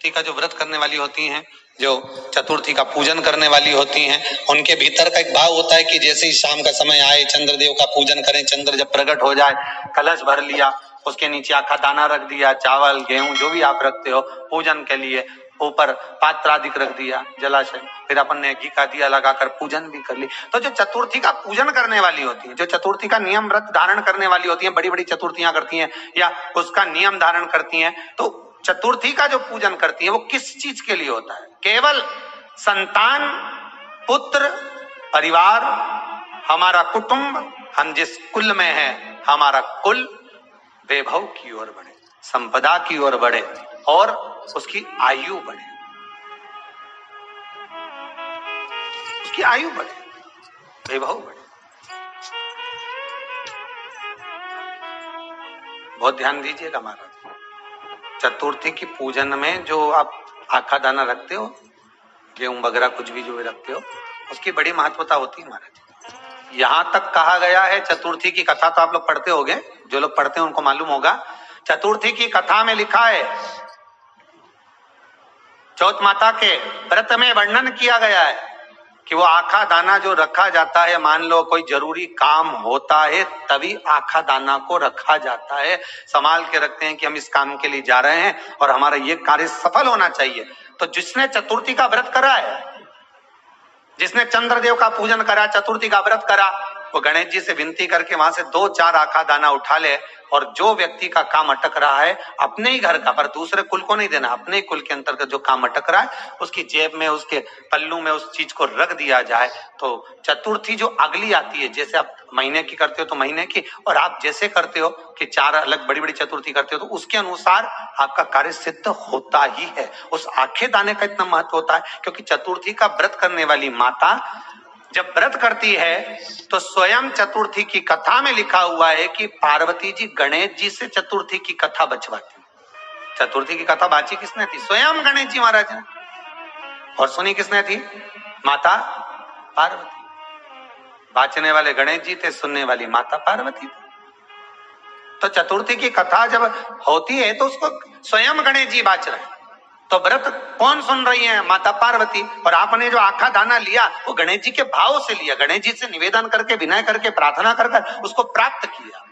चतुर्थी का जो व्रत करने वाली होती हैं, जो चतुर्थी का पूजन करने वाली होती हैं, उनके भीतर का एक भाव होता है कि जैसे ही शाम का समय आए चंद्रदेव का पूजन करें। चंद्र जब प्रकट हो जाए, कलश भर लिया, उसके नीचे आखा दाना रख दिया, चावल गेहूं जो भी आप रखते हो पूजन के लिए, ऊपर पात्र आदि रख दिया जलाशय, फिर अपन ने घी का दिया लगाकर पूजन भी कर ली। तो जो चतुर्थी का पूजन करने वाली होती है, जो चतुर्थी का नियम व्रत धारण करने वाली होती है, बड़ी बड़ी चतुर्थियां करती हैं या उसका नियम धारण करती हैं, तो चतुर्थी का जो पूजन करती है वो किस चीज के लिए होता है? केवल संतान, पुत्र, परिवार, हमारा कुटुंब, हम जिस कुल में है, हमारा कुल वैभव की ओर बढ़े, संपदा की ओर बढ़े और उसकी आयु बढ़े, उसकी आयु बढ़े, वैभव बढ़े। बहुत ध्यान दीजिएगा महाराज, चतुर्थी की पूजन में जो आप आखा दाना रखते हो, गेहूं वगैरह कुछ भी जो रखते हो, उसकी बड़ी महत्वता होती है महाराज। यहां तक कहा गया है, चतुर्थी की कथा तो आप लोग पढ़ते होंगे, जो लोग पढ़ते हैं उनको मालूम होगा। चतुर्थी की कथा में लिखा है, चौथ माता के व्रत में वर्णन किया गया है कि वो आखा दाना जो रखा जाता है, मान लो कोई जरूरी काम होता है तभी आखा दाना को रखा जाता है, संभाल के रखते हैं कि हम इस काम के लिए जा रहे हैं और हमारा ये कार्य सफल होना चाहिए। तो जिसने चतुर्थी का व्रत करा है, जिसने चंद्रदेव का पूजन करा, चतुर्थी का व्रत करा, वो गणेश जी से विनती करके वहां से 2-4 आखा दाना उठा ले, और जो व्यक्ति का काम अटक रहा है अपने ही घर का, पर दूसरे कुल को नहीं देना, अपने ही कुल के अंतर्गत जो काम अटक रहा है उसकी जेब में, उसके पल्लू में उस चीज को रख दिया जाए। तो चतुर्थी जो अगली आती है, जैसे आप महीने की करते हो तो महीने की, और आप जैसे करते हो कि 4 अलग बड़ी बड़ी चतुर्थी करते हो, तो उसके अनुसार आपका कार्य सिद्ध होता ही है। उस आखे दाने का इतना महत्व होता है क्योंकि चतुर्थी का व्रत करने वाली माता जब व्रत करती है तो स्वयं चतुर्थी की कथा में लिखा हुआ है कि पार्वती जी गणेश जी से चतुर्थी की कथा बचवाती। चतुर्थी की कथा बाची किसने थी? स्वयं गणेश जी महाराज ने। और सुनी किसने थी? माता पार्वती। बाचने वाले गणेश जी थे, सुनने वाली माता पार्वती थी। तो चतुर्थी की कथा जब होती है तो उसको स्वयं गणेश जी बाच रहे हैं, तो व्रत कौन सुन रही है? माता पार्वती। और आपने जो आखा दाना लिया वो गणेश जी के भाव से लिया, गणेश जी से निवेदन करके, विनय करके, प्रार्थना कर उसको प्राप्त किया।